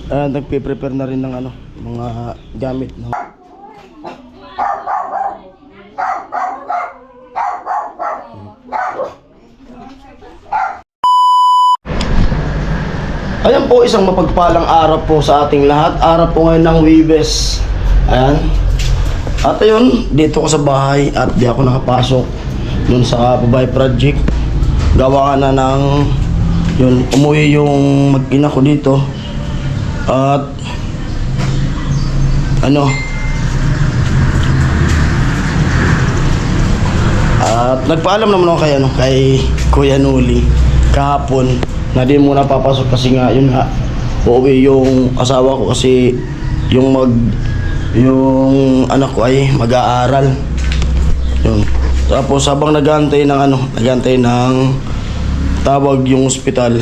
Nagpe-prepare na rin ng ano, mga gamit no. Ayan po, isang mapagpalang araw po sa ating lahat. Araw po ngayon ng Huwebes. Ayan. At ayun, dito ko sa bahay at di ako nakapasok dun sa babae project. Gawa na ng yun, umuwi yung mag-ina ko dito. At ano, at nagpaalam naman ako kay Kuya Nuli kahapon na di muna papasok kasi nga yun nga uuwi yung asawa ko kasi yung anak ko ay mag-aaral yun. Tapos habang nagantay ng tawag yung ospital,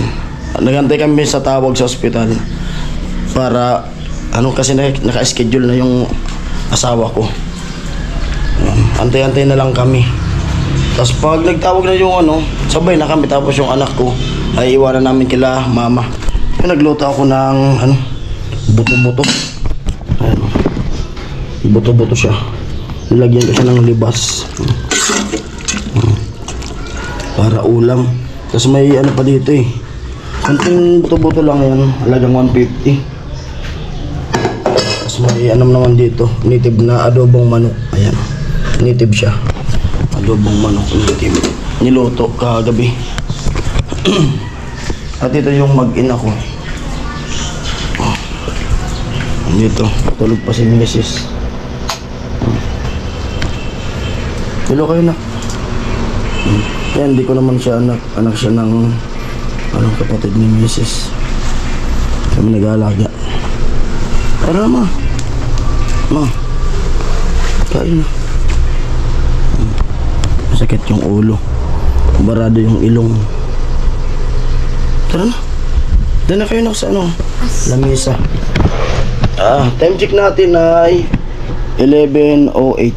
nagantay kami sa tawag sa ospital para kasi naka-schedule na yung asawa ko. Antay-antay na lang kami. Tapos pag nagtawag na yung sabay na kami. Tapos yung anak ko ay iwanan namin kila mama. Nagluto ako ng buto-buto. Ayan. Buto-buto siya. Nilagyan ko siya ng libas. Para ulam. Tapos may pa dito eh. Kunting buto-buto lang yan. Halagang 150. Tapos may naman dito. Native na adobong manok. Ayan. Native siya. Adobong manok native. Niluto kagabi. At ito yung mag-ina ko. Dito, tulog pa si Mrs. Hello kayo na. Yan, hindi ko naman siya anak siya ng kapatid ni Mrs. Kami nag-aalaga. Tara ma. Kain na. Masakit yung ulo. Barado yung ilong. Tara na. Doon na kayo sa lamesa. Time check natin ay 11:08.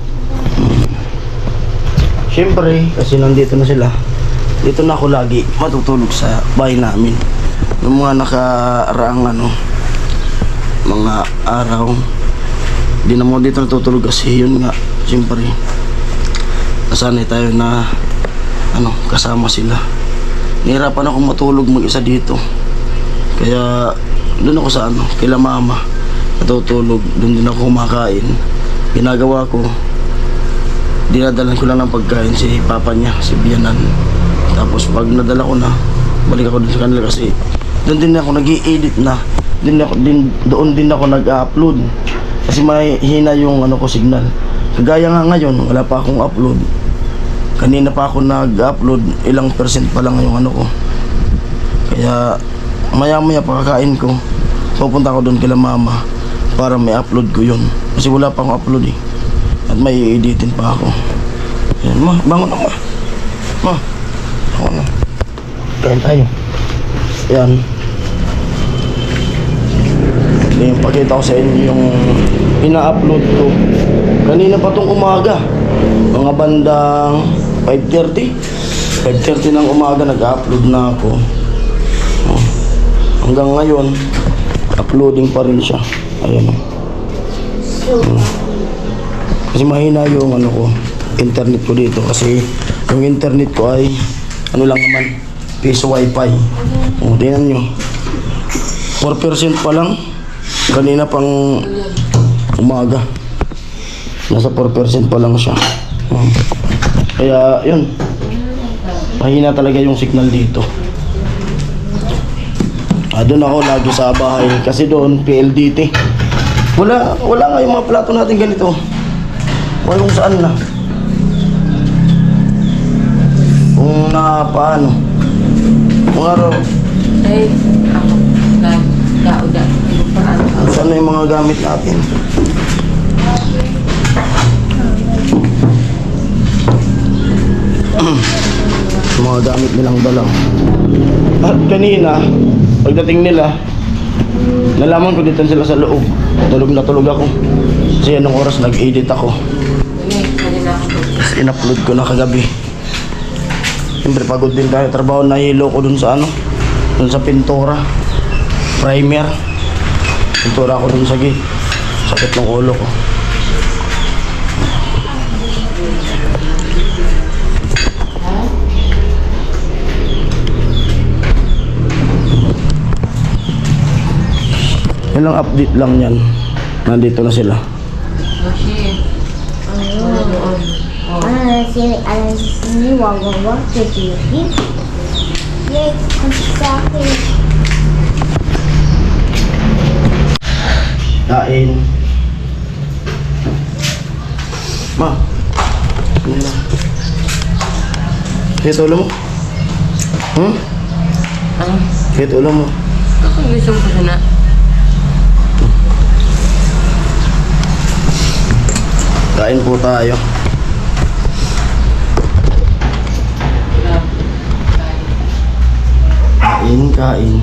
Siyempre, kasi nandito na sila. Dito na ako lagi matutulog sa bahay namin. Yung mga nakaraang mga araw, di na mo dito natutulog kasi yun nga, siyempre nasanay tayo na kasama sila. Nahirapan ako matulog mag-isa dito. Kaya doon ako sa kila mama natutulog. Doon din ako kumakain. Ginagawa ko, dinadalan ko lang ng pagkain si papa niya, si Bianan. Tapos pag nadala ko na, balik ako doon sa kanila kasi doon din ako nag-i-edit na. Doon din ako nag-upload. Kasi may hina yung signal. Kagaya nga ngayon, wala pa akong upload. Kanina pa ako nag-upload, ilang percent pa lang yung ko. Kaya maya-maya pagkakain ko, pupunta ako doon kila mama para may upload ko yun. Kasi wala pa akong upload eh. At may i-editin pa ako. Yan, ma, bangon na ma. Ma, bangon na. Kain tayo. Yan. Yung pakita ko sa inyo yung ina-upload ko. Kanina pa tong umaga. Mga bandang 5:30 ng umaga nag-upload na ako. Hanggang ngayon uploading pa rin siya. Ayan. Kasi mahina yung ko, internet ko dito kasi yung internet ko ay lang naman, piso wifi. Tingnan nyo, 4% pa lang. Kanina pang umaga nasa 4% pa lang siya. Kaya yun, mahina talaga yung signal dito. Doon ako lagi sa bahay kasi doon PLDT. Wala nga yung mga plato natin ganito. Wala kung saan na. Kung paano. Kung araw. Ay, ako nag-dauda. Saan na yung mga gamit natin? Mga gamit nilang dala. At kanina, pagdating nila, nalaman ko dito sila sa loob. Tulog na tulog ako. Kasi anong oras nag-edit ako. In-upload ko na kagabi. Siyempre pagod din tayo. Trabaho na hilo ko dun sa dun sa pintura. Primer. Pintura ako dun sa gate. Sakit ng ulo ko. Yan lang update lang yan. Nandito na sila. Kasi, manonood. Oh. Alam sini wawawa jadi yay sa akin. Kain. Ma. Sini lang. Kahit ulo mo? Kahit ulo mo? Ako gusto ko sana. Kain po tayo. Kain.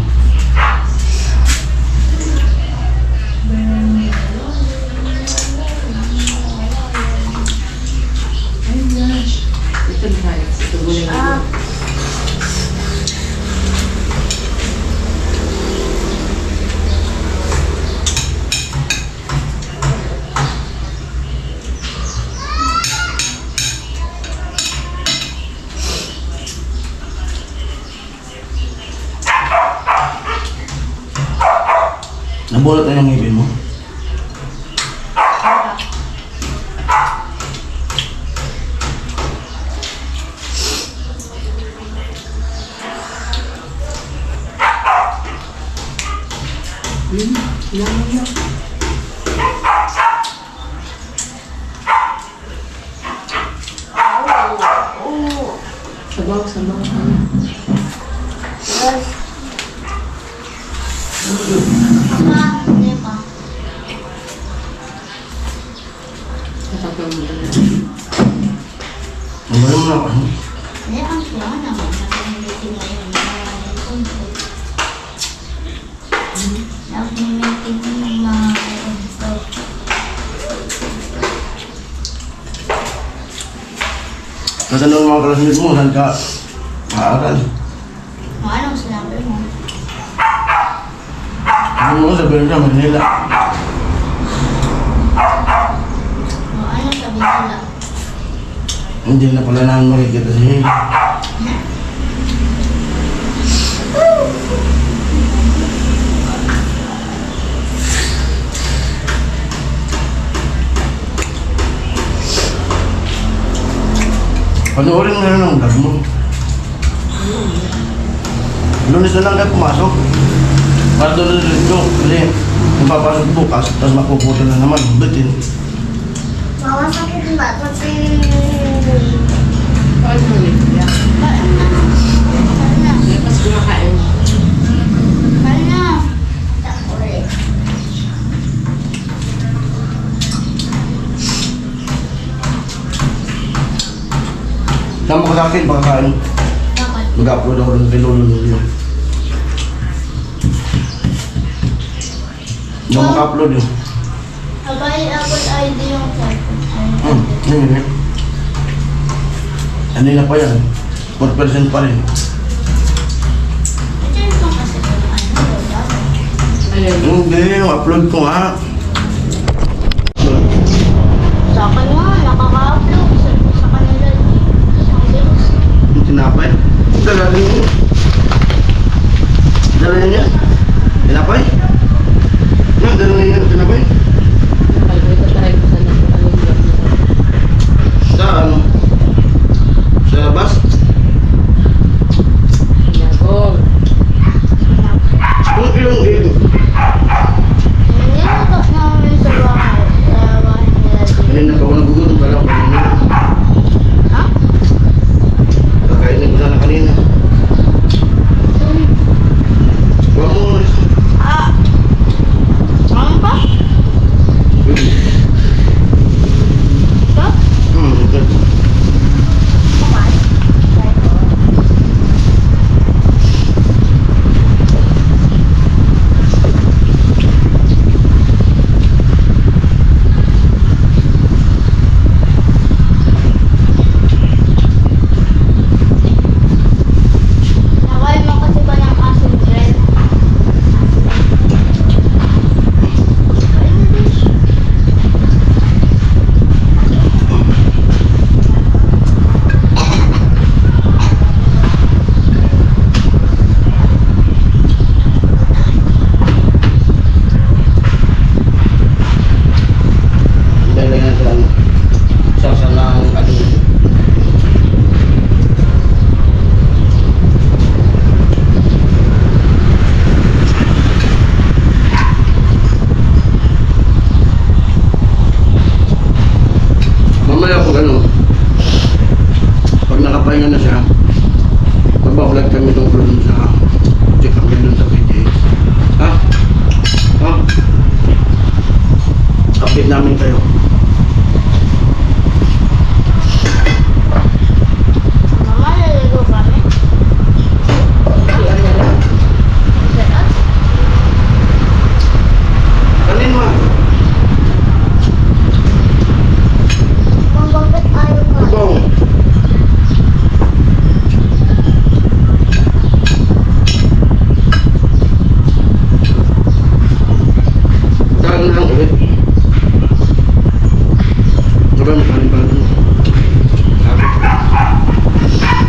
Ito guys, ito guling ito. Nabulot na yung ngipin mo? Sabaw. Sabaw mo na. Nabulot mo na ako. Katanong mga classmates mo, saan ka maaral? Anong sinabi mo? Ano mo sabihin ka, Manila? Anong sabi nila? Hindi na pala namin makikita si Hale. Panoorin mo na lang ang vlog mo. Lunes na lang kayo pumasok. Para doon na rin ko. Kasi magpapasok bukas, tapos mapuputo na naman. Bitin. Mawasakit ba? Kasi... Bakit mo ulit? Lepas kumakain. Sama ko sa akin, pagkakain. Mag-upload ako ng Lolo Lolo. Hindi ako maka-upload yun. Abay, Apple ID yung cellphone. Yun. Ano na pa yan? 4% pa rin. Ito yung kasi ito na ano, Ayun. Yung ganyan yung upload ko nga. sa akin nga, nakaka-upload. Sa kanila, isang days. Yung tinapay. Dala rin yun. Dala niya. Tinapay? Yung dala niya yung tinapay. Ito tayo ko sana kung anong vlog na to. Sa ano? Sa bus? Nagong. Yung Nilatok namin sa bahay. Sa bahay nila dito. kanina pa ako nagugutom pala ako kanina. Ha? Kakainin ko sana kanina. Huwag mo. Ah! Ano pa? pahinga na siya. Mabablog kami tungkol dun sa check kami dun sa PJs. Ha? Ha? Update namin kayo. Mama, lalago kami. Siyan na lang. Saan? Kanin mo. Mama, bakit ayaw ka? Bong. Saan na lang ulit? Diba, may kanin pa dun.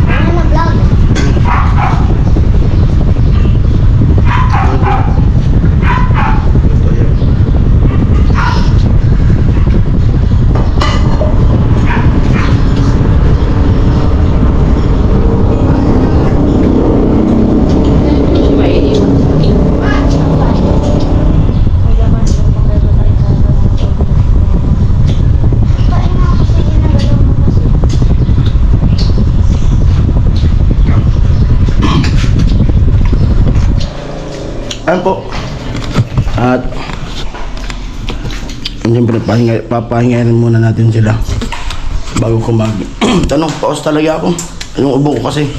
Ano na vlog? Ito yan. May iniwan sa akin. Kain na kasi ginagalaw mo kasi. Ayan po. At siyempre papahingayin muna natin sila bago ko mag tanong, paus talaga ako. Yung ubo ko kasi.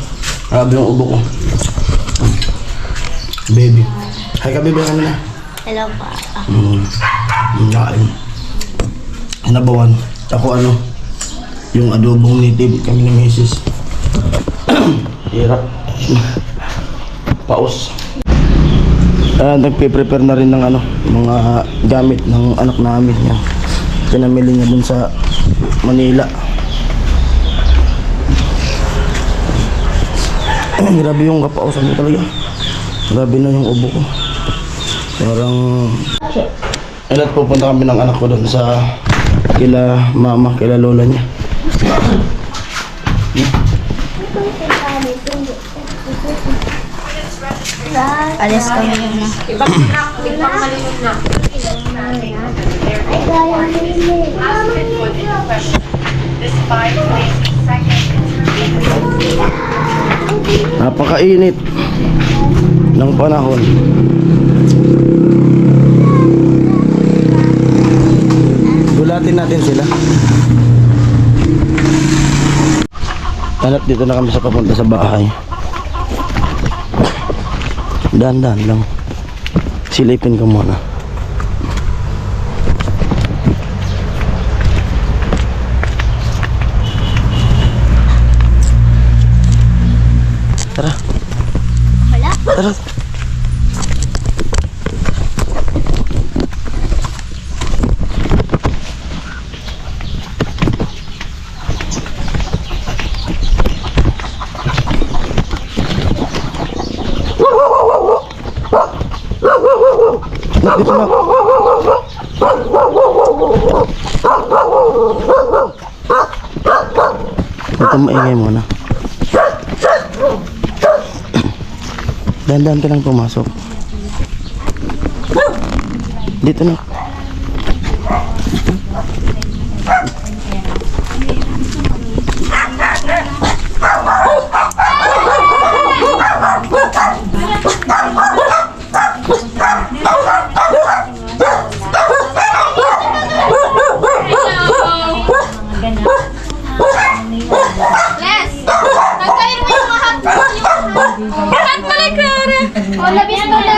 Grabe yung ubo ko. Baby. Hi ka baby kami na. Hello pa. Nakain. Hinabawan. Ako ano, yung adobong native kami ni Mrs. Hirap. Paus. Nagpe-prepare na rin ng ano, mga gamit ng anak namin niya. Pinamili niya dun sa Manila. Grabe yung kapausan ko talaga. Grabe na yung ubo ko. Parang... Ilat pupunta kami ng anak ko dun sa kila mama, kila lola niya. Alis kami na. Ibang malinod na. Ay, gaya nila. Napakainit ng panahon. Gulatin natin sila. Anak, dito na kami sa papunta sa bahay. Dahan-dahan lang. Silipin ka muna. Tara. Wala? Tara. Dito na. Ito maingay muna. Dahan-dahan ka lang pumasok. Dito na. Les! Nagkain mo yung mga hot balik ka rin! O, labis mo na!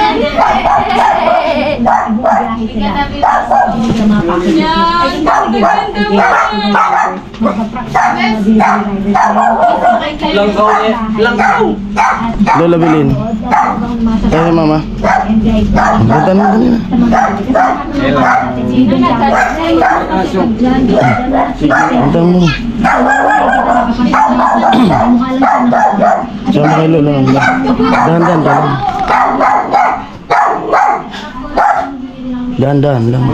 Lola Bilin. Kaya mama. Ganda na ganun. Ganda mo. Sama kay Lola. Dahan-dahan ka lang. Dahan-dahan lang.